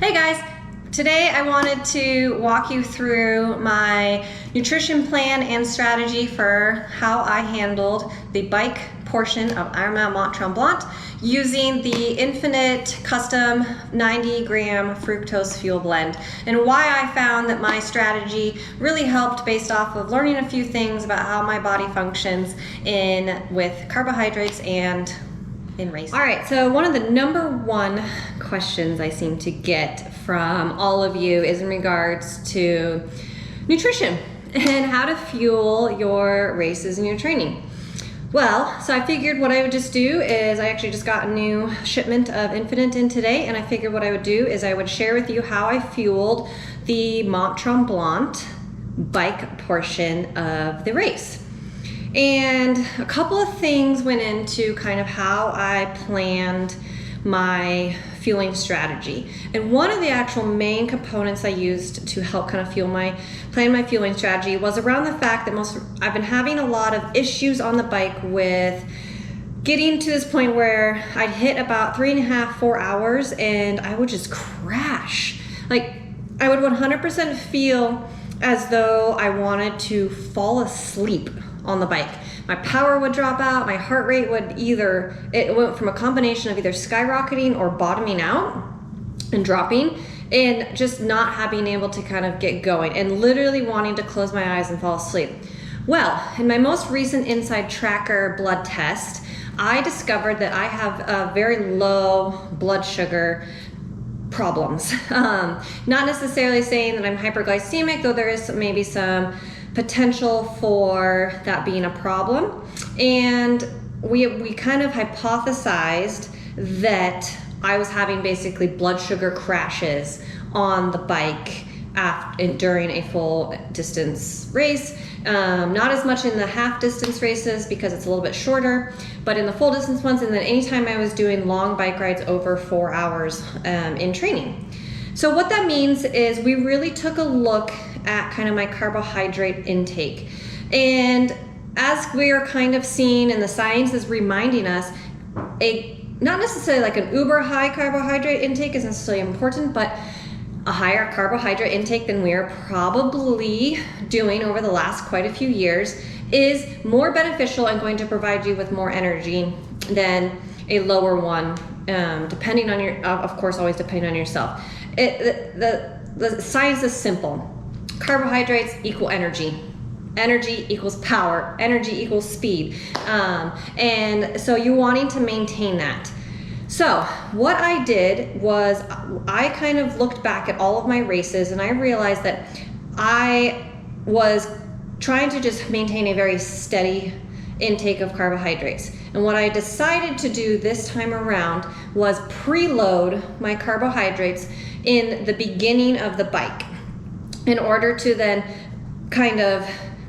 Hey guys, today I wanted to walk you through my nutrition plan and strategy for how I handled the bike portion of Ironman Mont Tremblant using the Infinit custom 90 gram fructose fuel blend, and why I found that my strategy really helped based off of learning a few things about how my body functions with carbohydrates and in racing. All right, so one of the number one questions I seem to get from all of you is in regards to nutrition and how to fuel your races and your training. Well, so I figured what I would just do is I actually just got a new shipment of Infinit in today, and I figured what I would do is I would share with you how I fueled the Month Tremblant bike portion of the race. And a couple of things went into kind of how I planned my fueling strategy. And one of the actual main components I used to help kind of plan my fueling strategy was around the fact that I've been having a lot of issues on the bike with getting to this point where I'd hit about 3.5, 4 hours and I would just crash. Like I would 100% feel as though I wanted to fall asleep on the bike. My power would drop out, my heart rate it went from a combination of either skyrocketing or bottoming out and dropping, and just not having able to kind of get going and literally wanting to close my eyes and fall asleep. Well, in my most recent Inside Tracker blood test, I discovered that I have a very low blood sugar problems. Not necessarily saying that I'm hyperglycemic, though there is maybe some potential for that being a problem. And we kind of hypothesized that I was having basically blood sugar crashes on the bike during a full distance race. Not as much in the half distance races because it's a little bit shorter, but in the full distance ones, and then anytime I was doing long bike rides over 4 hours in training. So what that means is we really took a look at kind of my carbohydrate intake. And as we are kind of seeing, and the science is reminding us, not necessarily like an uber high carbohydrate intake is necessarily important, but a higher carbohydrate intake than we are probably doing over the last quite a few years is more beneficial and going to provide you with more energy than a lower one, depending on of course, always depending on yourself. The science is simple. Carbohydrates equal energy. Energy equals power. Energy equals speed. And so you're wanting to maintain that. So what I did was I kind of looked back at all of my races, and I realized that I was trying to just maintain a very steady intake of carbohydrates. And what I decided to do this time around was preload my carbohydrates in the beginning of the bike in order to then kind of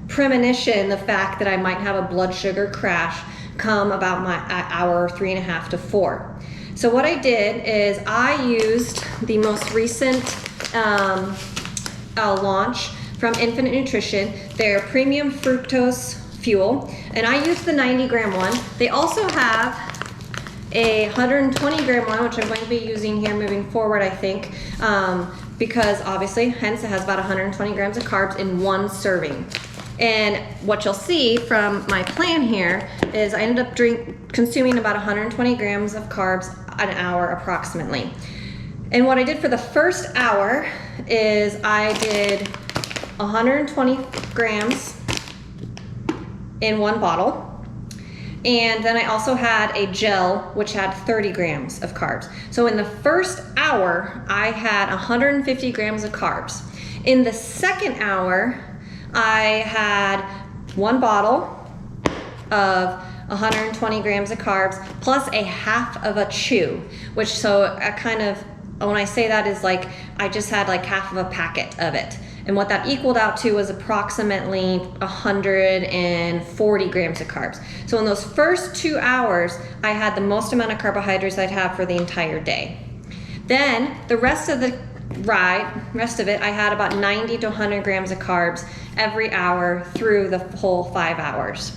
premonition the fact that I might have a blood sugar crash come about my hour 3.5 to 4. So what I did is I used the most recent launch from Infinit Nutrition, their premium fructose fuel, and I used the 90 gram one. They also have a 120 gram one, which I'm going to be using here moving forward, I think, because obviously, hence it has about 120 grams of carbs in one serving. And what you'll see from my plan here is I ended up consuming about 120 grams of carbs an hour approximately. And what I did for the first hour is I did 120 grams in one bottle. And then I also had a gel, which had 30 grams of carbs. So in the first hour, I had 150 grams of carbs. In the second hour, I had one bottle of 120 grams of carbs plus a half of a chew, which so I kind of, when I say that is like, I just had like half of a packet of it. And what that equaled out to was approximately 140 grams of carbs. So in those first 2 hours, I had the most amount of carbohydrates I'd have for the entire day. Then the rest of it, I had about 90 to 100 grams of carbs every hour through the whole 5 hours.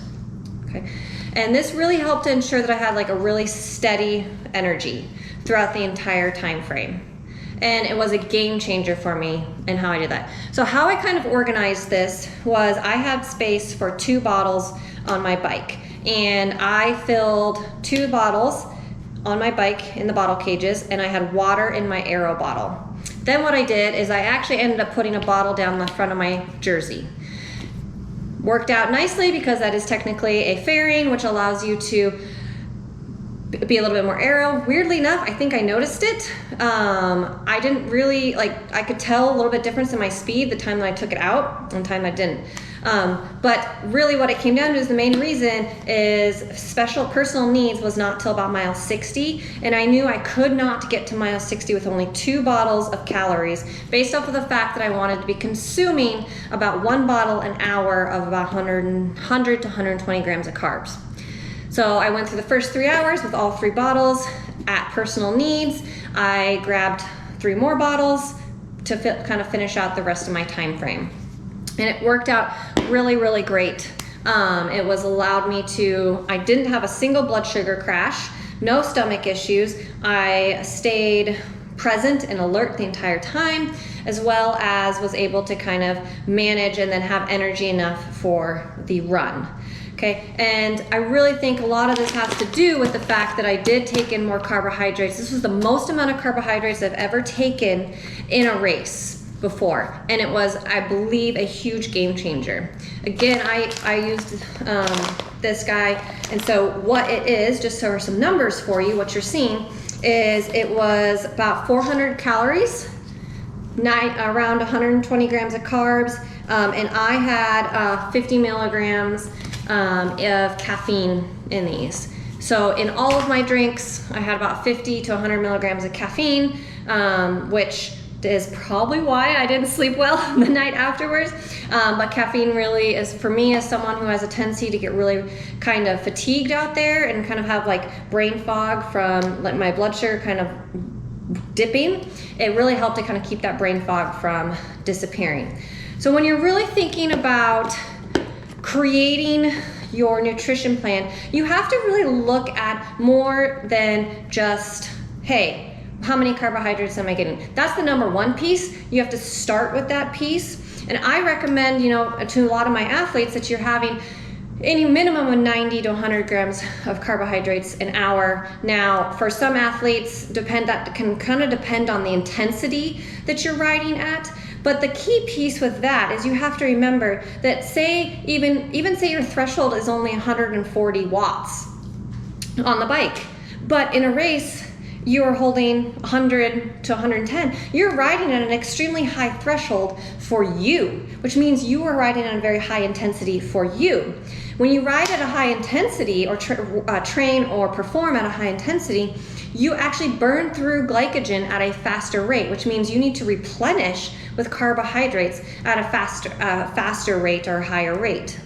Okay. And this really helped to ensure that I had like a really steady energy throughout the entire time frame. And it was a game changer for me and how I did that. So how I kind of organized this was I had space for 2 bottles on my bike. And I filled 2 bottles on my bike in the bottle cages, and I had water in my Aero bottle. Then what I did is I actually ended up putting a bottle down the front of my jersey. Worked out nicely because that is technically a fairing, which allows you to be a little bit more aero. Weirdly enough, I think I noticed it. I didn't really, I could tell a little bit difference in my speed the time that I took it out and the time I didn't. But really what it came down to is the main reason is special personal needs was not till about mile 60. And I knew I could not get to mile 60 with only 2 bottles of calories based off of the fact that I wanted to be consuming about 1 bottle an hour of about 100 to 120 grams of carbs. So I went through the first 3 hours with all 3 bottles at personal needs. I grabbed 3 more bottles to kind of finish out the rest of my time frame. And it worked out really, really great. It was allowed me to, I didn't have a single blood sugar crash, no stomach issues. I stayed present and alert the entire time, as well as was able to kind of manage and then have energy enough for the run. Okay, and I really think a lot of this has to do with the fact that I did take in more carbohydrates. This was the most amount of carbohydrates I've ever taken in a race before, and it was, I believe, a huge game changer. Again, I used this guy, and so what it is, just so are some numbers for you, what you're seeing is it was about 400 calories, around 120 grams of carbs, and I had 50 milligrams of caffeine in these. So in all of my drinks, I had about 50 to 100 milligrams of caffeine, which is probably why I didn't sleep well the night afterwards. But caffeine really is, for me, as someone who has a tendency to get really kind of fatigued out there and kind of have like brain fog from like my blood sugar kind of dipping, it really helped to kind of keep that brain fog from disappearing. So when you're really thinking about creating your nutrition plan, you have to really look at more than just, hey, how many carbohydrates am I getting? That's the number one piece. You have to start with that piece. And I recommend, to a lot of my athletes that you're having any minimum of 90 to 100 grams of carbohydrates an hour. Now, for some athletes, that can kind of depend on the intensity that you're riding at. But the key piece with that is you have to remember that even say your threshold is only 140 watts on the bike, but in a race, you're holding 100 to 110. You're riding at an extremely high threshold for you, which means you are riding at a very high intensity for you. When you ride at a high intensity or train or perform at a high intensity, you actually burn through glycogen at a faster rate, which means you need to replenish with carbohydrates at a faster rate or higher rate.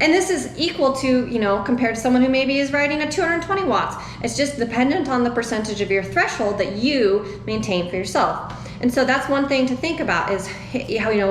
And this is equal to, compared to someone who maybe is riding at 220 watts. It's just dependent on the percentage of your threshold that you maintain for yourself. And so that's one thing to think about is,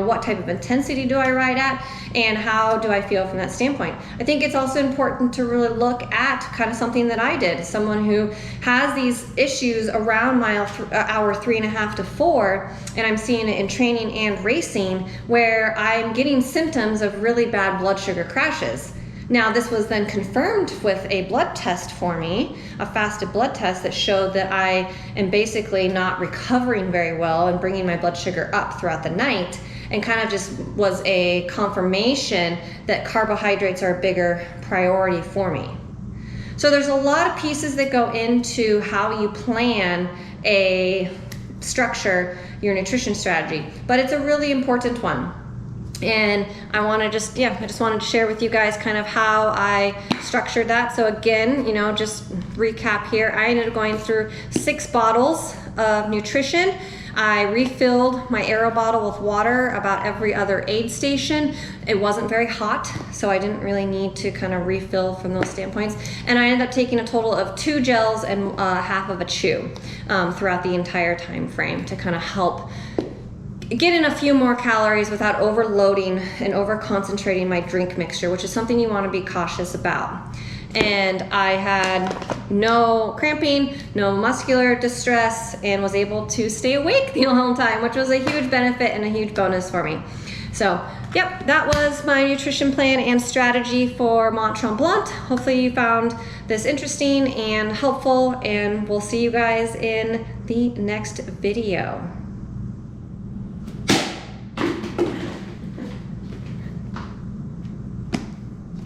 what type of intensity do I ride at and how do I feel from that standpoint? I think it's also important to really look at kind of something that I did. Someone who has these issues around hour 3.5 to 4, and I'm seeing it in training and racing where I'm getting symptoms of really bad blood sugar crashes. Now, this was then confirmed with a blood test for me, a fasted blood test that showed that I am basically not recovering very well and bringing my blood sugar up throughout the night, and kind of just was a confirmation that carbohydrates are a bigger priority for me. So there's a lot of pieces that go into how you plan structure your nutrition strategy, but it's a really important one. And I just wanted to share with you guys kind of how I structured that. So again, just recap here, I ended up going through 6 bottles of nutrition. I refilled my Aero bottle with water about every other aid station. It wasn't very hot, so I didn't really need to kind of refill from those standpoints. And I ended up taking a total of 2 gels and half of a chew throughout the entire time frame to kind of help get in a few more calories without overloading and over concentrating my drink mixture, which is something you want to be cautious about. and I had no cramping, no muscular distress, and was able to stay awake the whole time, which was a huge benefit and a huge bonus for me. So, yep, that was my nutrition plan and strategy for Mont Tremblant. Hopefully you found this interesting and helpful, and we'll see you guys in the next video.